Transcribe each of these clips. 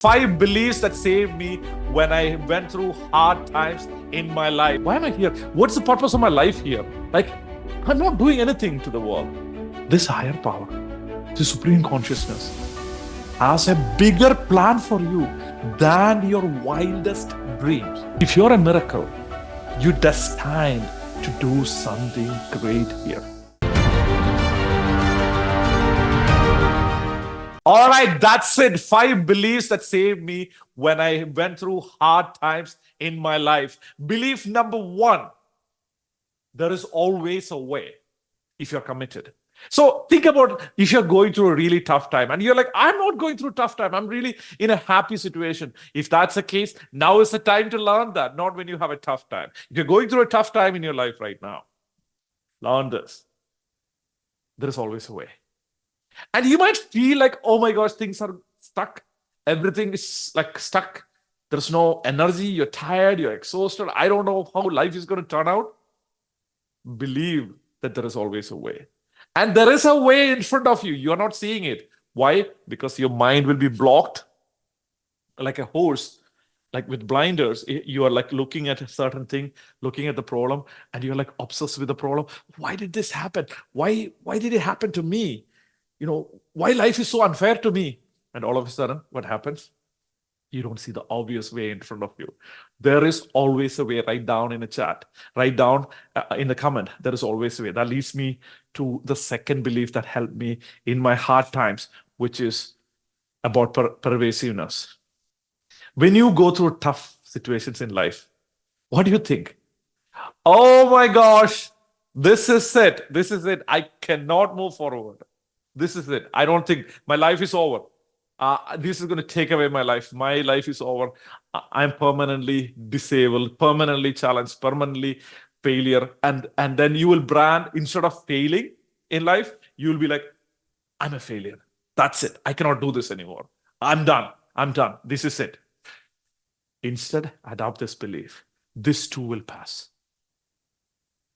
5 beliefs that saved me when I went through hard times in my life. Why am I here? What's the purpose of my life here? Like, I'm not doing anything to the world. This higher power, this supreme consciousness, has a bigger plan for you than your wildest dreams. If you're a miracle, you're destined to do something great here. All right, that's it. 5 beliefs that saved me when I went through hard times in my life. Belief number 1, there is always a way if you're committed. So think about if you're going through a really tough time and you're like, I'm not going through a tough time. I'm really in a happy situation. If that's the case, now is the time to learn that, not when you have a tough time. If you're going through a tough time in your life right now, learn this. There is always a way. And you might feel like, oh my gosh, things are stuck. Everything is like stuck. There's no energy. You're tired. You're exhausted. I don't know how life is going to turn out. Believe that there is always a way. And there is a way in front of you. You're not seeing it. Why? Because your mind will be blocked like a horse, like with blinders. You are like looking at a certain thing, looking at the problem, and you're like obsessed with the problem. Why did this happen? Why did it happen to me? Why life is so unfair to me? And all of a sudden, what happens? You don't see the obvious way in front of you. There is always a way. Write down in a chat. Write down in the comment. There is always a way. That leads me to the second belief that helped me in my hard times, which is about pervasiveness. When you go through tough situations in life, what do you think? Oh my gosh, this is it. This is it. I cannot move forward. This is it. I don't think my life is over. This is going to take away my life. My life is over. I'm permanently disabled, permanently challenged, permanently failure. And then you will brand, instead of failing in life, you will be like, I'm a failure. That's it. I cannot do this anymore. I'm done. I'm done. This is it. Instead, adopt this belief. This too will pass.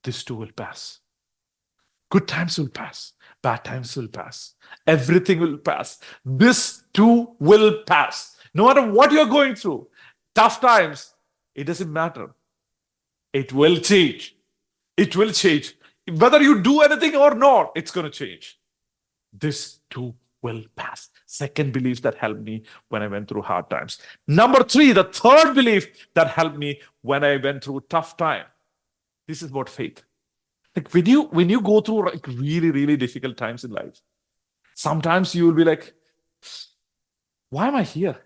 This too will pass. Good times will pass. Bad times will pass. Everything will pass. This too will pass. No matter what you're going through, tough times, it doesn't matter. It will change. It will change. Whether you do anything or not, it's going to change. This too will pass. Second belief that helped me when I went through hard times. Number 3, the third belief that helped me when I went through tough time. This is about faith. Like when you go through like really, really difficult times in life, sometimes you will be like, why am I here?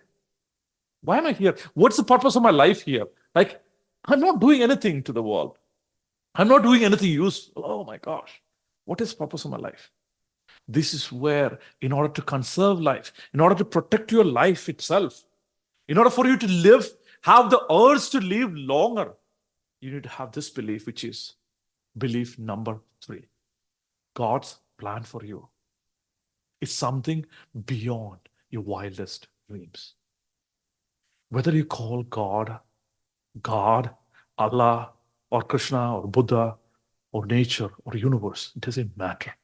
Why am I here? What's the purpose of my life here? Like, I'm not doing anything to the world. I'm not doing anything useful. Oh my gosh. What is the purpose of my life? This is where, in order to conserve life, in order to protect your life itself, in order for you to live, have the urge to live longer, you need to have this belief, which is belief number 3. God's plan for you is something beyond your wildest dreams. Whether you call God, Allah, or Krishna, or Buddha, or nature, or universe, it doesn't matter.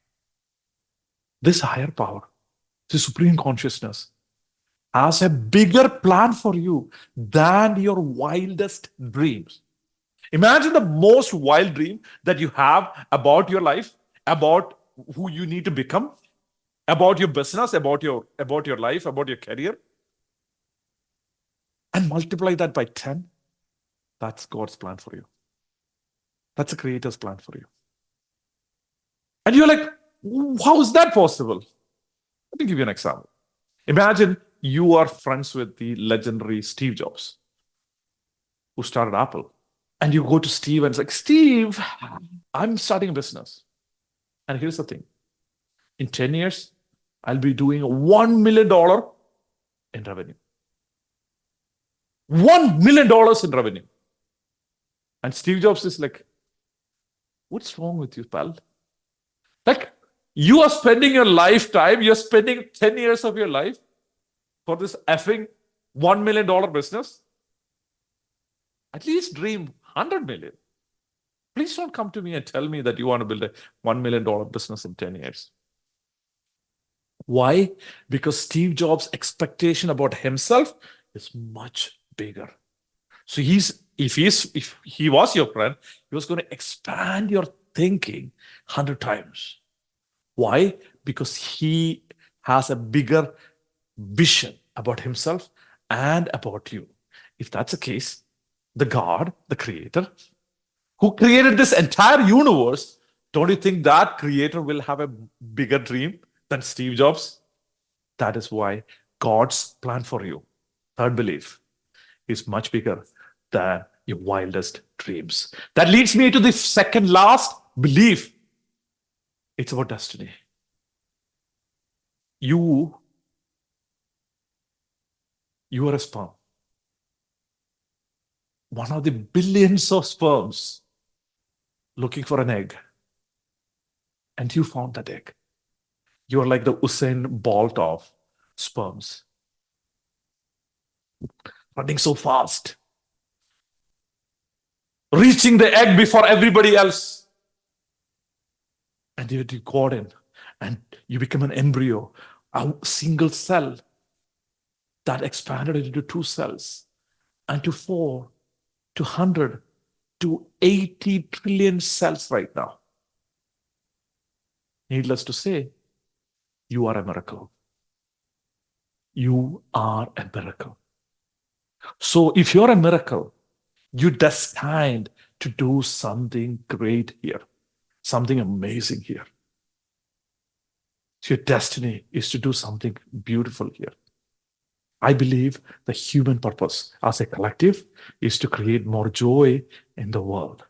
This higher power, this supreme consciousness, has a bigger plan for you than your wildest dreams. Imagine the most wild dream that you have about your life, about who you need to become, about your business, about your life, about your career, and multiply that by 10. That's God's plan for you. That's the Creator's plan for you. And you're like, how is that possible? Let me give you an example. Imagine you are friends with the legendary Steve Jobs, who started Apple. And you go to Steve and it's like, Steve, I'm starting a business. And here's the thing. In 10 years, I'll be doing $1 million in revenue. $1 million in revenue. And Steve Jobs is like, what's wrong with you, pal? Like, you are spending your lifetime, you're spending 10 years of your life for this effing $1 million business. At least dream 100 million. Please don't come to me and tell me that you want to build a $1 million business in 10 years. Why? Because Steve Jobs' expectation about himself is much bigger. So if he was your friend, he was going to expand your thinking 100 times. Why? Because he has a bigger vision about himself and about you. If that's the case, the God, the creator, who created this entire universe, don't you think that creator will have a bigger dream than Steve Jobs? That is why God's plan for you, third belief, is much bigger than your wildest dreams. That leads me to the second last belief. It's about destiny. You are a sperm. One of the billions of sperms looking for an egg. And you found that egg. You're like the Usain Bolt of sperms, running so fast, reaching the egg before everybody else. And you got in, and you become an embryo, a single cell that expanded into 2 cells, and to 4, to 100, to 80 trillion cells right now. Needless to say, you are a miracle. You are a miracle. So if you're a miracle, you're destined to do something great here, something amazing here. So your destiny is to do something beautiful here. I believe the human purpose as a collective is to create more joy in the world.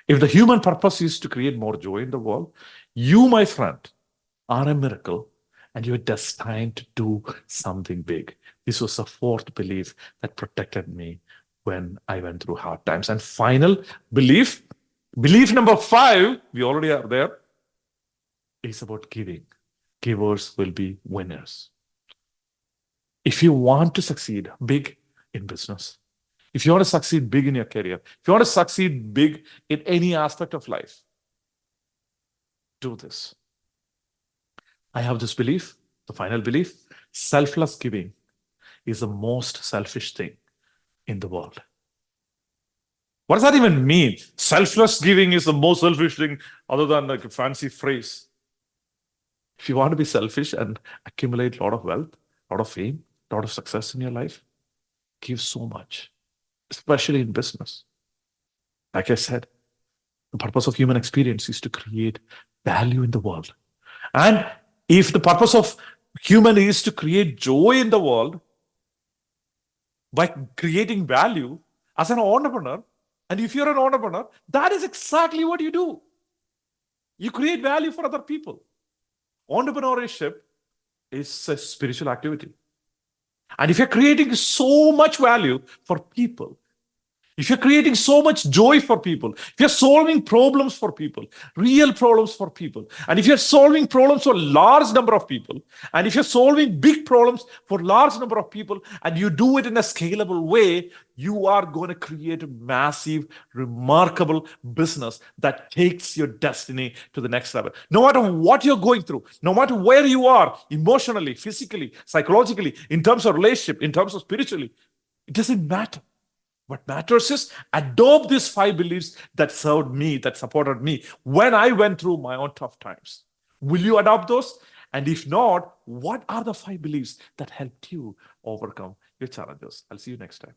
If the human purpose is to create more joy in the world, you, my friend, are a miracle and you're destined to do something big. This was the fourth belief that protected me when I went through hard times. And final belief number 5, we already are there, is about giving. Givers will be winners. If you want to succeed big in business, if you want to succeed big in your career, if you want to succeed big in any aspect of life, do this. I have this belief, the final belief, selfless giving is the most selfish thing in the world. What does that even mean? Selfless giving is the most selfish thing, other than like a fancy phrase. If you want to be selfish and accumulate a lot of wealth, a lot of fame, a lot of success in your life, give so much, especially in business. Like I said, the purpose of human experience is to create value in the world. And if the purpose of human is to create joy in the world by creating value as an entrepreneur, and if you're an entrepreneur, that is exactly what you do. You create value for other people. Entrepreneurship is a spiritual activity. And if you're creating so much value for people, if you're creating so much joy for people, if you're solving problems for people, real problems for people, and if you're solving problems for a large number of people, and if you're solving big problems for a large number of people, and you do it in a scalable way, you are going to create a massive, remarkable business that takes your destiny to the next level. No matter what you're going through, no matter where you are, emotionally, physically, psychologically, in terms of relationship, in terms of spiritually, it doesn't matter. What matters is adopt these 5 beliefs that served me, that supported me when I went through my own tough times. Will you adopt those? And if not, what are the 5 beliefs that helped you overcome your challenges? I'll see you next time.